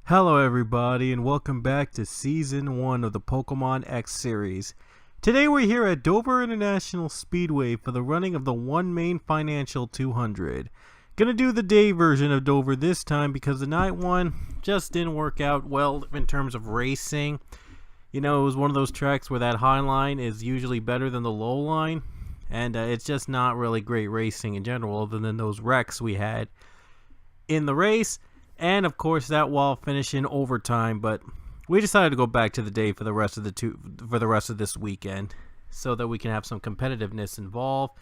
Hello everybody and welcome back to Season 1 of the Pokemon X series. Today we're here at Dover International Speedway for the running of the One Main Financial 200. Gonna do the day version of Dover this time because the night one just didn't work out well in terms of racing. You know, it was one of those tracks where that high line is usually better than the low line. And it's just not really great racing in general other than those wrecks we had in the race. And of course that while finishing overtime, but we decided to go back to the day for the rest of this weekend so that we can have some competitiveness involved.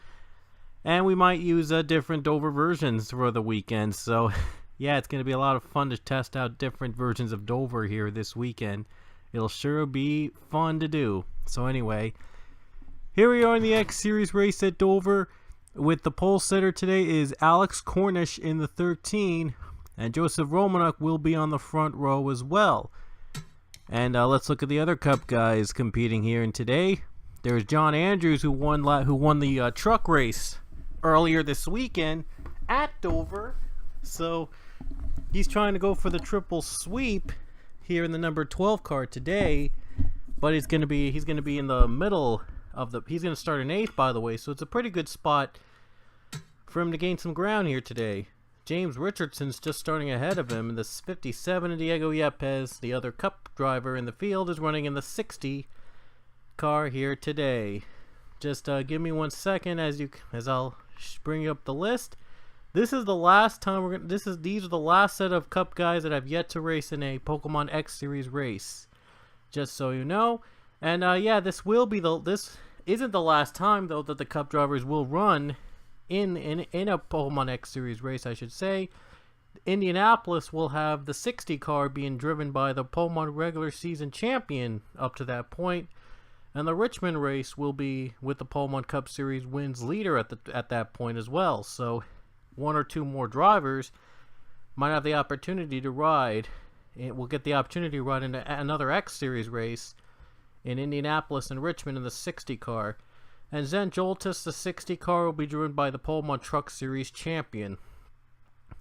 And we might use different Dover versions for the weekend. So yeah, it's going to be a lot of fun to test out different versions of Dover here this weekend. It'll sure be fun to do. So anyway, here we are in the X Series race at Dover. With the pole sitter today is Alex Cornish in the 13. And Joseph Romanuk will be on the front row as well. And let's look at the other Cup guys competing here. And today, there's John Andrews who won the truck race earlier this weekend at Dover. So he's trying to go for the triple sweep here in the number 12 car today. But he's gonna be in the middle of the. He's gonna start in 8th, by the way. So it's a pretty good spot for him to gain some ground here today. James Richardson's just starting ahead of him in the 57, and Diego Yepes, the other Cup driver in the field, is running in the 60 car here today. Just give me 1 second as I'll bring up the list. This is the last time these are the last set of Cup guys that have yet to race in a Pokemon X Series race. Just so you know. And yeah, this isn't the last time though that the Cup drivers will run in a Pokemon X Series race, I should say. Indianapolis will have the 60 car being driven by the Pokemon regular season champion up to that point, and the Richmond race will be with the Pokemon Cup Series wins leader at that point as well. So one or two more drivers might have the opportunity to ride. It will get the opportunity to ride in another X Series race in Indianapolis and Richmond in the 60 car. And Zen Joltis, the 60 car, will be driven by the Pokemon Truck Series champion,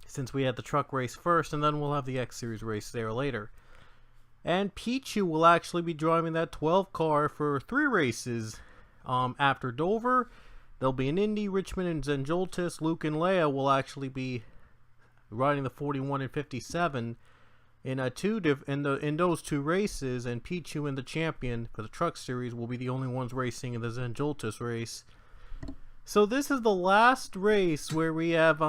since we had the truck race first, and then we'll have the X Series race there later. And Pichu will actually be driving that 12 car for 3 races after Dover. There'll be an Indy, Richmond, and Zen Joltis. Luke and Leia will actually be riding the 41 and 57 in those 2 races, and Pichu and the champion for the Truck Series will be the only ones racing in the Zen Joltis race. So this is the last race where we have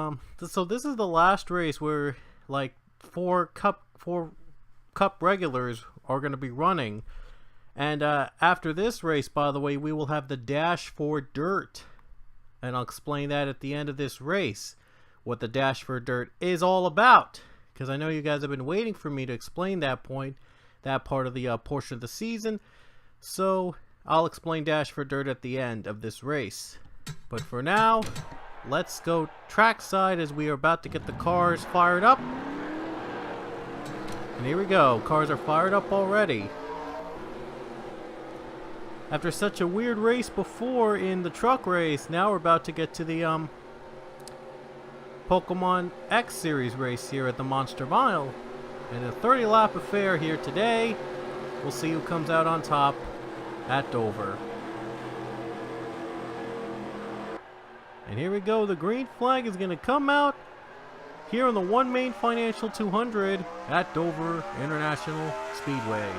like 4 cup regulars are going to be running. And after this race, by the way, we will have the Dash for Dirt, and I'll explain that at the end of this race, what the Dash for Dirt is all about. Because I know you guys have been waiting for me to explain that part of the portion of the season. So I'll explain Dash for Dirt at the end of this race. But for now, let's go trackside as we are about to get the cars fired up. And here we go. Cars are fired up already. After such a weird race before in the truck race, now we're about to get to the Pokemon X Series race here at the Monster Mile. And a 30 lap affair here today. We'll see who comes out on top at Dover. And here we go. The green flag is going to come out here on the One Main Financial 200 at Dover International Speedway.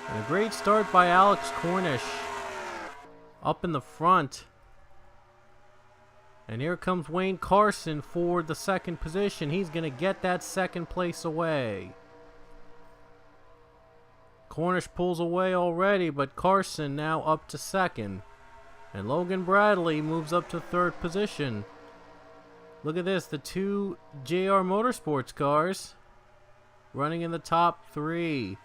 And a great start by Alex Cornish up in the front. And here comes Wayne Carson for the 2nd position. He's going to get that 2nd place away. Cornish pulls away already, but Carson now up to 2nd. And Logan Bradley moves up to 3rd position. Look at this, the 2 JR Motorsports cars running in the top 3.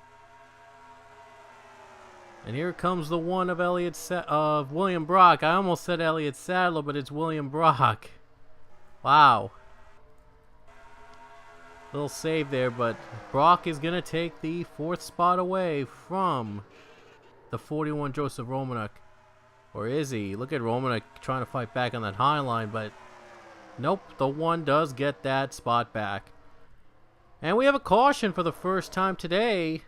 And here comes the one of William Brock. I almost said Elliott Sadler, but it's William Brock. Wow. Little save there, but Brock is going to take the 4th spot away from the 41 Joseph Romanuk. Or is he? Look at Roman trying to fight back on that high line, but nope, the one does get that spot back. And we have a caution for the first time today.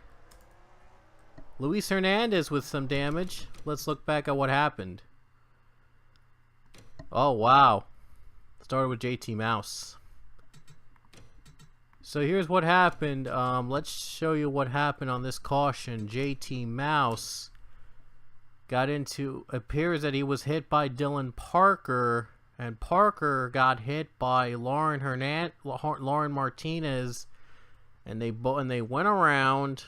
Luis Hernandez with some damage. Let's look back at what happened. Oh, wow. Started with JT Mouse. So here's what happened. Let's show you what happened on this caution. JT Mouse got into, appears that he was hit by Dylan Parker, and Parker got hit by Lauren Martinez, and they went around,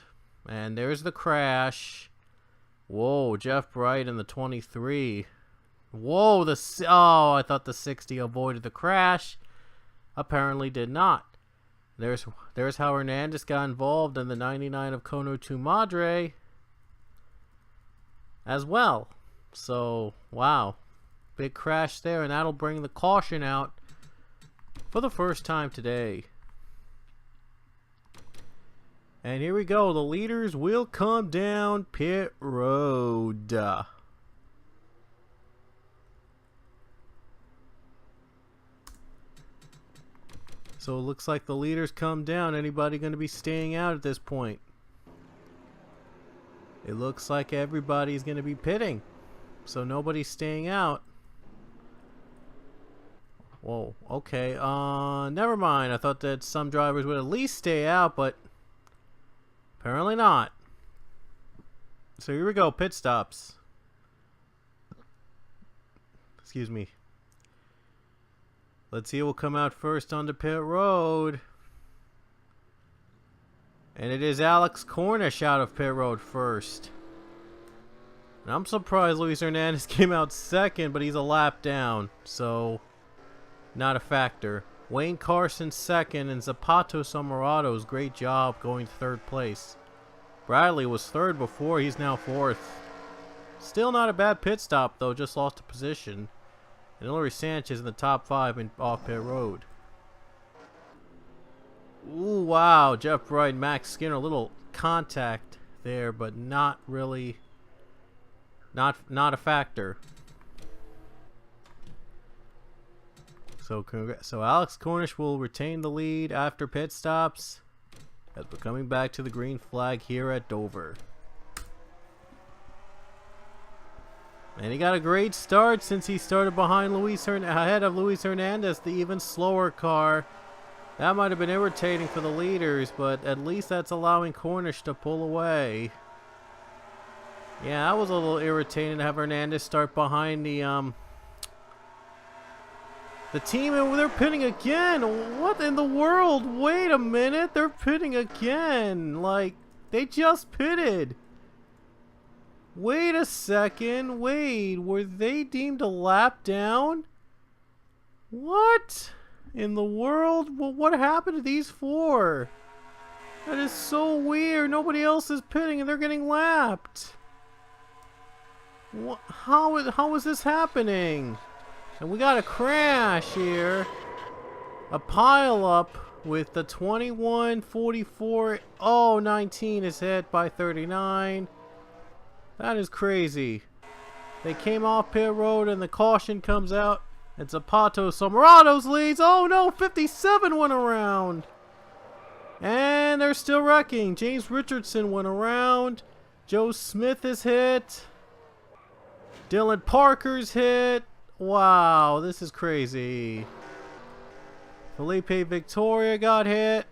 and there's the crash. Whoa, Jeff Bright in the 23. Whoa, oh, I thought the 60 avoided the crash. Apparently did not. There's how Hernandez got involved in the 99 of Kono Tu Madre as well. So, wow. Big crash there, and that'll bring the caution out for the first time today. And here we go. The leaders will come down pit road. So it looks like the leaders come down. Anybody going to be staying out at this point? It looks like everybody's going to be pitting. So nobody's staying out. Whoa, okay. Never mind. I thought that some drivers would at least stay out, but apparently not. So here we go. Pit stops. Excuse me. Let's see who will come out first onto pit road. And it is Alex Cornish out of pit road first. And I'm surprised Luis Hernandez came out second, but he's a lap down, so not a factor. Wayne Carson second, and Zapato Somorato's great job going third place. Bradley was third before, he's now fourth. Still not a bad pit stop though, just lost a position. And Hillary Sanchez in the top 5 in off pit road. Ooh, wow. Jeff Bright, Max Skinner, a little contact there, but not really, not a factor. So Alex Cornish will retain the lead after pit stops, as we're coming back to the green flag here at Dover. And he got a great start since he started behind ahead of Luis Hernandez, the even slower car. That might have been irritating for the leaders, but at least that's allowing Cornish to pull away. Yeah, that was a little irritating to have Hernandez start behind the team, and they're pitting again. What in the world? Wait a minute, they're pitting again. Like, they just pitted. Wait a second. Wait, were they deemed a lap down? What in the world? Well, what happened to these four? That is so weird. Nobody else is pitting and they're getting lapped. What? How is this happening? And we got a crash here. A pile up with the 21, 44, 19 is hit by 39. That is crazy. They came off pit road and the caution comes out. And Zapato Somorato's leads. Oh no, 57 went around. And they're still wrecking. James Richardson went around. Joe Smith is hit. Dylan Parker's hit. Wow, this is crazy. Felipe Victoria got hit.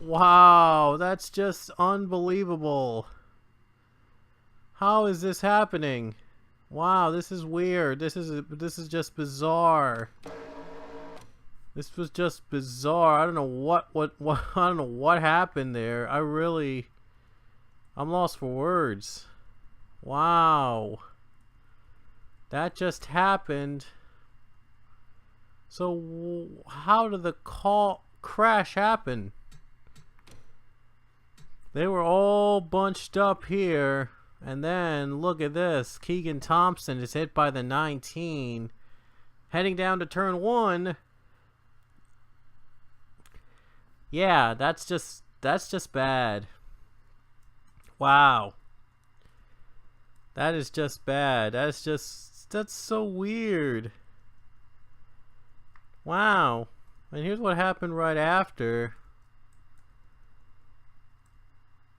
Wow, that's just unbelievable. How is this happening? Wow, this is weird. This is just bizarre. This was just bizarre. I don't know what I don't know what happened there. I'm lost for words. Wow. That just happened. So how did the crash happen? They were all bunched up here. And then, look at this. Keegan Thompson is hit by the 19. Heading down to turn 1. Yeah, that's just bad. Wow. That is just bad. That is just that's so weird. Wow. And here's what happened right after.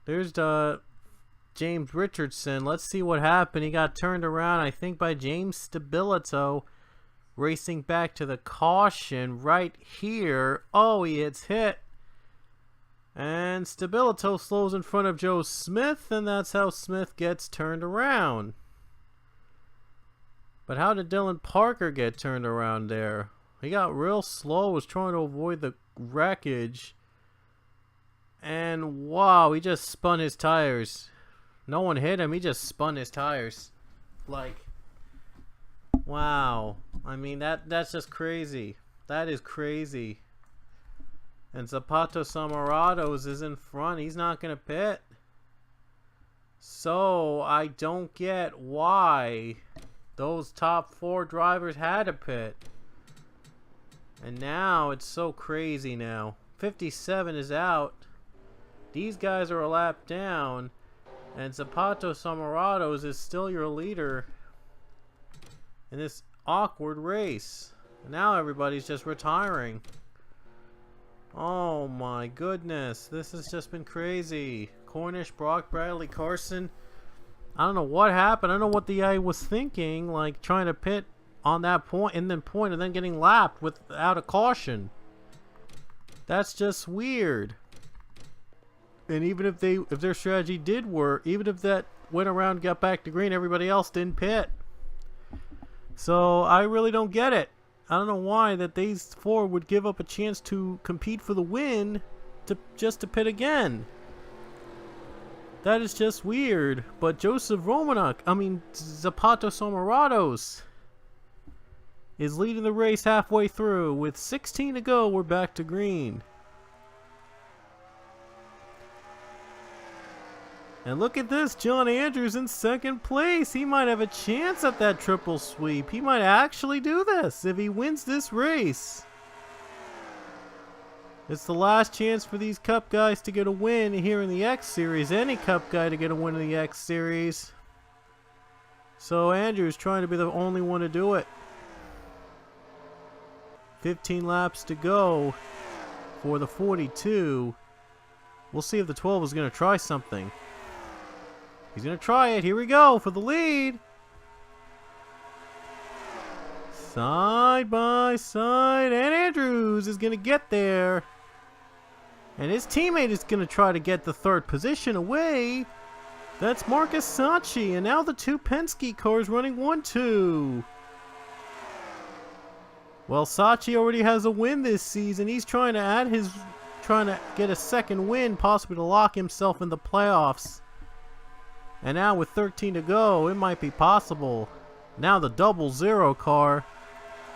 There's the James Richardson. Let's see what happened. He got turned around, I think, by James Stabilito, racing back to the caution right here. Oh, he gets hit. And Stabilito slows in front of Joe Smith, and that's how Smith gets turned around. But how did Dylan Parker get turned around there? He got real slow, was trying to avoid the wreckage. And wow, he just spun his tires. No one hit him, he just spun his tires. Like, wow. I mean, that's just crazy. That is crazy. And Zapato Samarados is in front. He's not going to pit. So, I don't get why those top 4 drivers had to pit. And now, it's so crazy now. 57 is out. These guys are a lap down. And Zapato Samarados is still your leader in this awkward race. And now everybody's just retiring. Oh my goodness, this has just been crazy. Cornish, Brock, Bradley, Carson. I don't know what happened. I don't know what the guy was thinking, like trying to pit on that point and then getting lapped without a caution. That's just weird. And even if their strategy did work, even if that went around and got back to green, everybody else didn't pit. So I really don't get it. I don't know why that these 4 would give up a chance to compete for the win just to pit again. That is just weird. But Zapato Samarados is leading the race halfway through. With 16 to go, we're back to green. And look at this, John Andrews in 2nd place. He might have a chance at that triple sweep. He might actually do this if he wins this race. It's the last chance for these Cup guys to get a win here in the X Series. Any Cup guy to get a win in the X Series. So Andrews trying to be the only one to do it. 15 laps to go for the 42. We'll see if the 12 is going to try something. He's going to try it. Here we go for the lead. Side by side. And Andrews is going to get there. And his teammate is going to try to get the 3rd position away. That's Marcus Sacchi. And now the 2 Penske cars running 1-2. Well, Sacchi already has a win this season. He's trying to get a 2nd win, possibly to lock himself in the playoffs. And now with 13 to go, it might be possible. Now the 00 car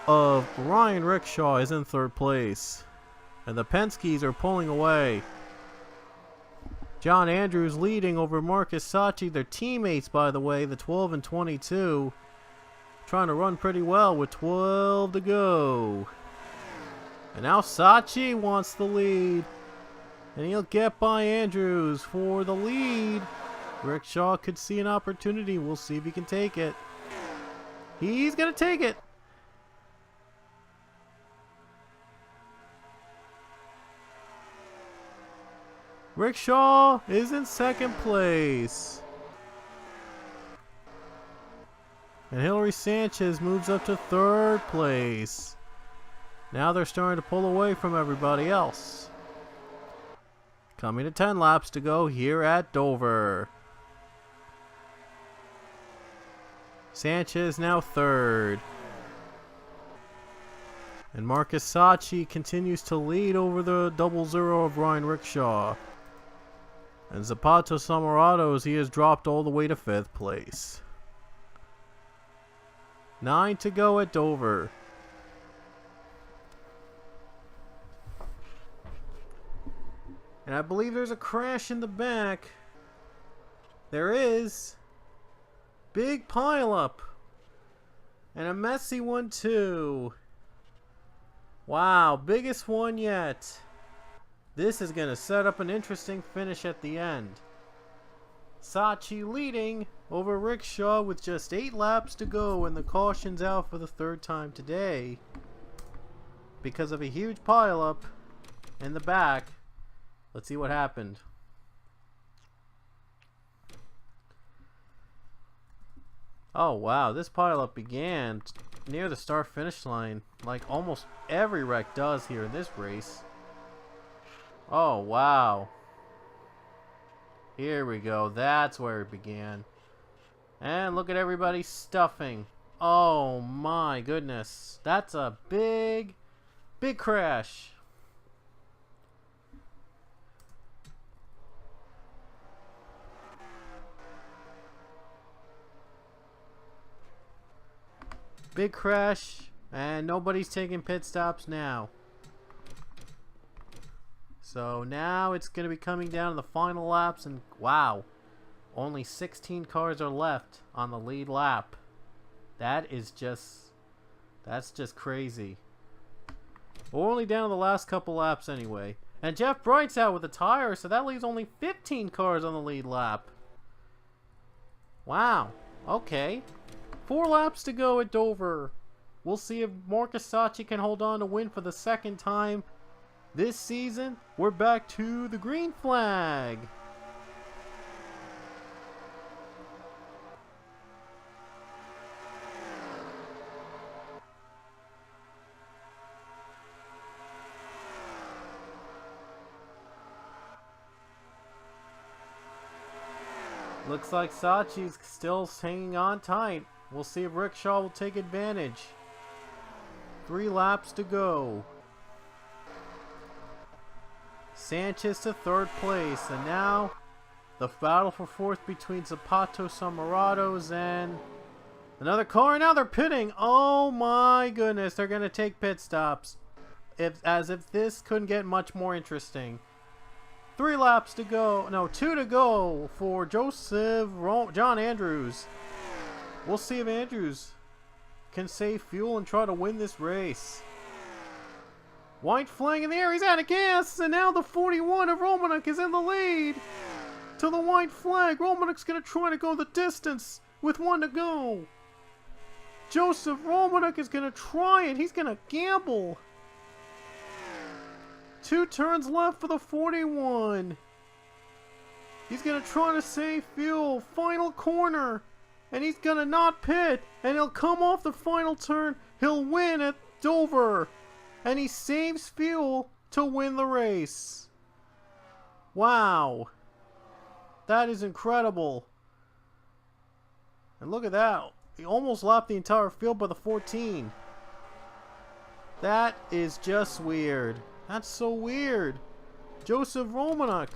of Ryan Rickshaw is in 3rd place. And the Penskes are pulling away. John Andrews leading over Marcus Sacchi. Their teammates, by the way, the 12 and 22. Trying to run pretty well with 12 to go. And now Sacchi wants the lead. And he'll get by Andrews for the lead. Rickshaw could see an opportunity. We'll see if he can take it. He's going to take it. Rickshaw is in 2nd place. And Hilary Sanchez moves up to 3rd place. Now they're starting to pull away from everybody else. Coming to 10 laps to go here at Dover. Sanchez now 3rd. And Marcus Sacchi continues to lead over the 00 of Ryan Rickshaw. And Zapato Samarados, he has dropped all the way to 5th place. 9 to go at Dover. And I believe there's a crash in the back. There is. Big pileup. And a messy one too. Wow, biggest one yet. This is going to set up an interesting finish at the end. Sacchi leading over Rickshaw with just 8 laps to go, and the caution's out for the 3rd time today because of a huge pileup in the back. Let's see what happened. Oh wow, this pileup began near the start-finish line, like almost every wreck does here in this race. Oh wow. Here we go. That's where it began. And look at everybody stuffing. Oh my goodness. That's a big crash. Big crash, and nobody's taking pit stops now. So now it's going to be coming down to the final laps, and wow, only 16 cars are left on the lead lap. That's just crazy. We're only down to the last couple laps anyway. And Jeff Bright's out with a tire, so that leaves only 15 cars on the lead lap. Wow, okay. 4 laps to go at Dover. We'll see if Marcus Sacchi can hold on to win for the 2nd time this season. We're back to the green flag. Looks like Sacchi's still hanging on tight. We'll see if Rickshaw will take advantage. 3 laps to go. Sanchez to 3rd place, and now the battle for 4th between Zapato Samarados and another car, and now they're pitting. Oh my goodness, they're going to take pit stops. As if this couldn't get much more interesting. 3 laps to go, no, 2 to go for John Andrews. We'll see if Andrews can save fuel and try to win this race. White flag in the air, he's out of gas, and now the 41 of Romanek is in the lead. To the white flag, Romanek's going to try to go the distance with 1 to go. Joseph Romanek is going to try it, he's going to gamble. 2 turns left for the 41. He's going to try to save fuel, final corner. And he's going to not pit, and he'll come off the final turn. He'll win at Dover, and he saves fuel to win the race. Wow. That is incredible. And look at that. He almost lapped the entire field by the 14. That is just weird. That's so weird. Joseph Romanek.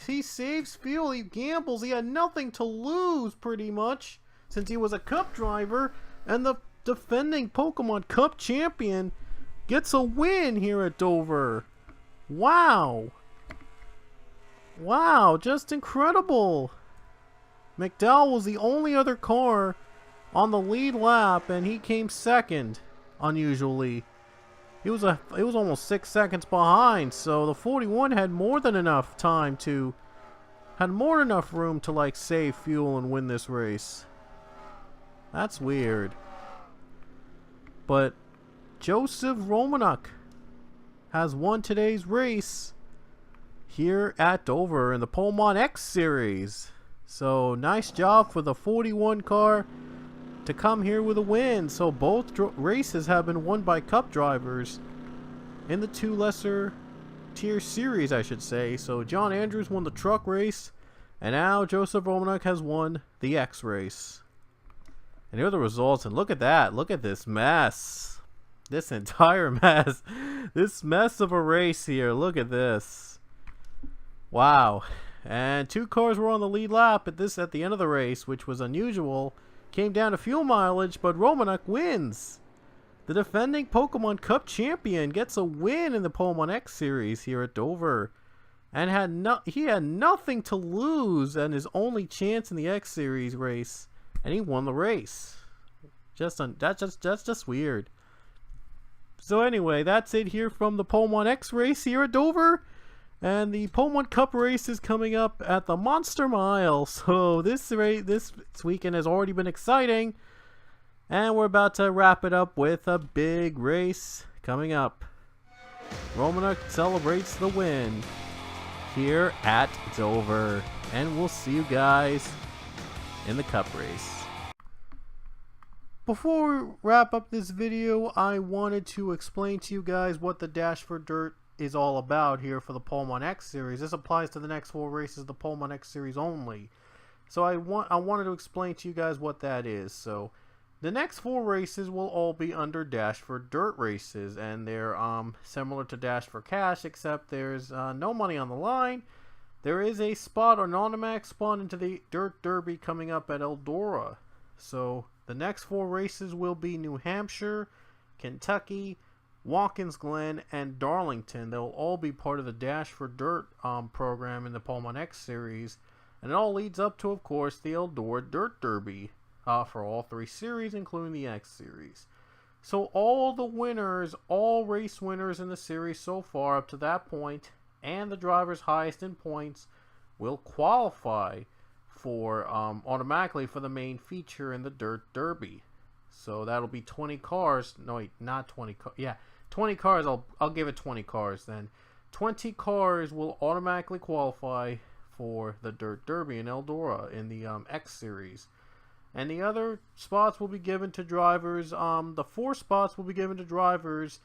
He saves fuel. He gambles. He had nothing to lose, pretty much, since he was a Cup driver, and the defending Pokemon Cup champion gets a win here at Dover. Wow. Wow, just incredible. McDowell was the only other car on the lead lap, and he came 2nd, unusually. He was almost 6 seconds behind, so the 41 had more than enough time to, had more than enough room to like save fuel and win this race. That's weird. But Joseph Romanek has won today's race here at Dover in the Pokemon X Series. So nice job for the 41 car to come here with a win. So both races have been won by Cup drivers in the 2 lesser tier series, I should say. So John Andrews won the truck race, and now Joseph Romanek has won the X race. And here are the results, and look at that. Look at this mess. This entire mess. This mess of a race here. Look at this. Wow. And 2 cars were on the lead lap at the end of the race, which was unusual. Came down to fuel mileage, but Romanek wins. The defending Pokemon Cup champion gets a win in the Pokemon X Series here at Dover. And he had nothing to lose and his only chance in the X Series race. And he won the race. That's just weird. So anyway, that's it here from the Pokemon X race here at Dover. And the Pokemon Cup race is coming up at the Monster Mile. So this weekend has already been exciting. And we're about to wrap it up with a big race coming up. Romanuk celebrates the win here at Dover. And we'll see you guys in the Cup race. Before we wrap up this video, I wanted to explain to you guys what the Dash for Dirt is all about here for the Pokemon X series. This applies to the next 4 races of the Pokemon X series only. So I wanted to explain to you guys what that is. So the next 4 races will all be under Dash for Dirt races, and they're similar to Dash for Cash, except there's no money on the line. There is a spot, or an automatic spot, into the Dirt Derby coming up at Eldora. So the next 4 races will be New Hampshire, Kentucky, Watkins Glen, and Darlington. They'll all be part of the Dash for Dirt program in the Pokemon X series. And it all leads up to, of course, the Eldora Dirt Derby for all 3 series, including the X series. So all the winners, all race winners in the series so far up to that point, and the drivers highest in points, will qualify for automatically for the main feature in the Dirt Derby. So that'll be 20 cars. No, wait, not 20 cars. Yeah, 20 cars. I'll give it 20 cars then. 20 cars will automatically qualify for the Dirt Derby in Eldora in the X series. And the other spots will be given to drivers. The 4 spots will be given to drivers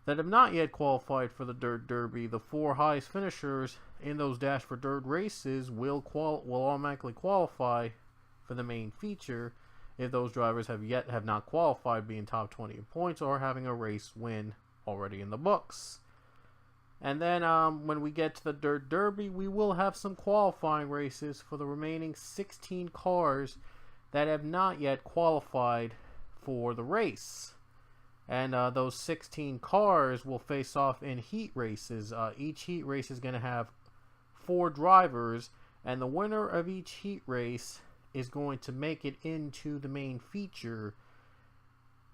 that have not yet qualified for the Dirt Derby. The 4 highest finishers in those Dash for Dirt races will automatically qualify for the main feature if those drivers have not qualified, being top 20 in points or having a race win already in the books. And then when we get to the Dirt Derby, we will have some qualifying races for the remaining 16 cars that have not yet qualified for the race. And those 16 cars will face off in heat races. Each heat race is going to have 4 drivers, and the winner of each heat race is going to make it into the main feature.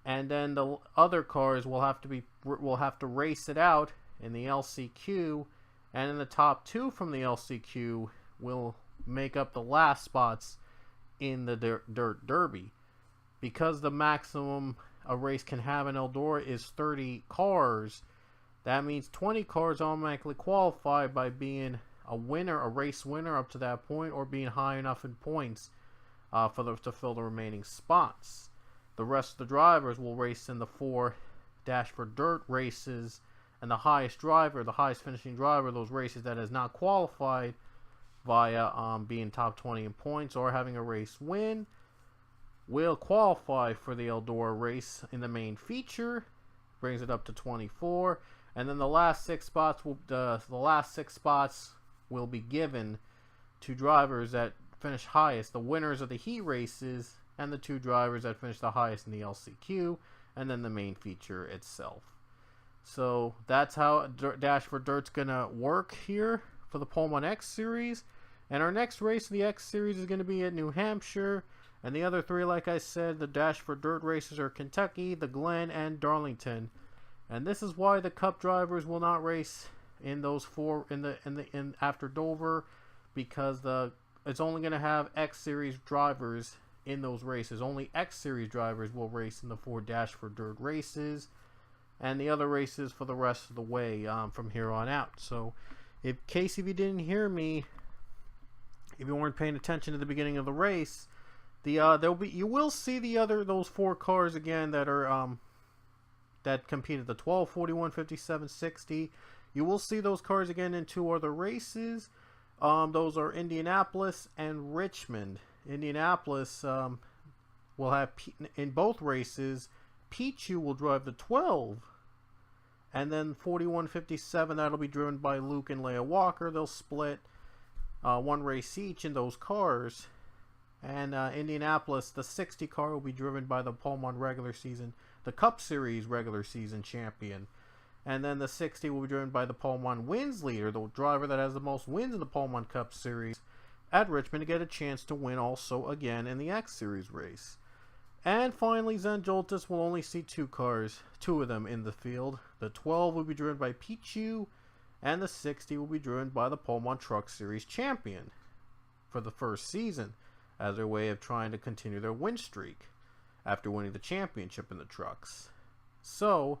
And then the other cars will have to race it out in the LCQ, and in the top 2 from the LCQ will make up the last spots in the Dirt Derby. Because the maximum a race can have in Eldora is 30 cars, that means 20 cars automatically qualify by being a race winner up to that point, or being high enough in points to fill the remaining spots. The rest of the drivers will race in the 4 Dash for Dirt races, and the highest finishing driver of those races that has not qualified via being top 20 in points or having a race win will qualify for the Eldora race in the main feature. Brings it up to 24, and then the last 6 spots will be given to drivers that finish highest, the winners of the heat races, and the 2 drivers that finish the highest in the LCQ, and then the main feature itself. So that's how Dash for Dirt's gonna work here for the Pokemon X series. And our next race in the X series is going to be at New Hampshire. And the other 3, like I said, the Dash for Dirt races are Kentucky, the Glen, and Darlington. And this is why the Cup drivers will not race in those 4 in after Dover, because it's only going to have X series drivers in those races. Only X series drivers will race in the 4 Dash for Dirt races, and the other races for the rest of the way from here on out. So, in case if you didn't hear me, if you weren't paying attention to the beginning of the race, you will see those 4 cars again that are that competed the 12, 41, 57, 60. You will see those cars again in 2 other races. Those are Indianapolis and Richmond. Indianapolis will have in both races. Pichu will drive the 12, and then 4157 that'll be driven by Luke and Leia Walker. They'll split 1 race each in those cars. And Indianapolis, the 60 car will be driven by the the Cup Series regular season champion. And then the 60 will be driven by the Pokemon wins leader, the driver that has the most wins in the Pokemon Cup Series at Richmond, to get a chance to win also again in the X Series race. And finally, Zenjoltis will only see 2 cars, 2 of them in the field. The 12 will be driven by Pichu, and the 60 will be driven by the Pullman Truck Series champion for the first season, as their way of trying to continue their win streak after winning the championship in the trucks. So,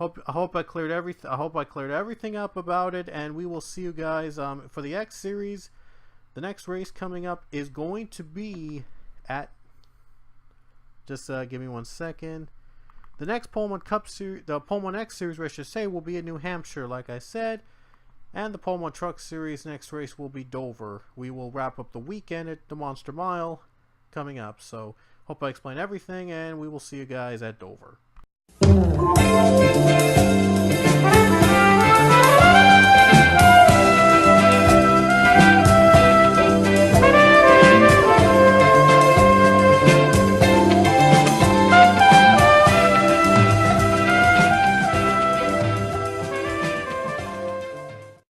I hope I cleared everything up about it, and we will see you guys for the X Series. The next race coming up is going to be at, just give me 1 second. The next Pullman Cup Series, the Pullman X Series race, I should say, will be in New Hampshire, like I said. And the Pullman Truck Series next race will be Dover. We will wrap up the weekend at the Monster Mile coming up. So, hope I explained everything, and we will see you guys at Dover.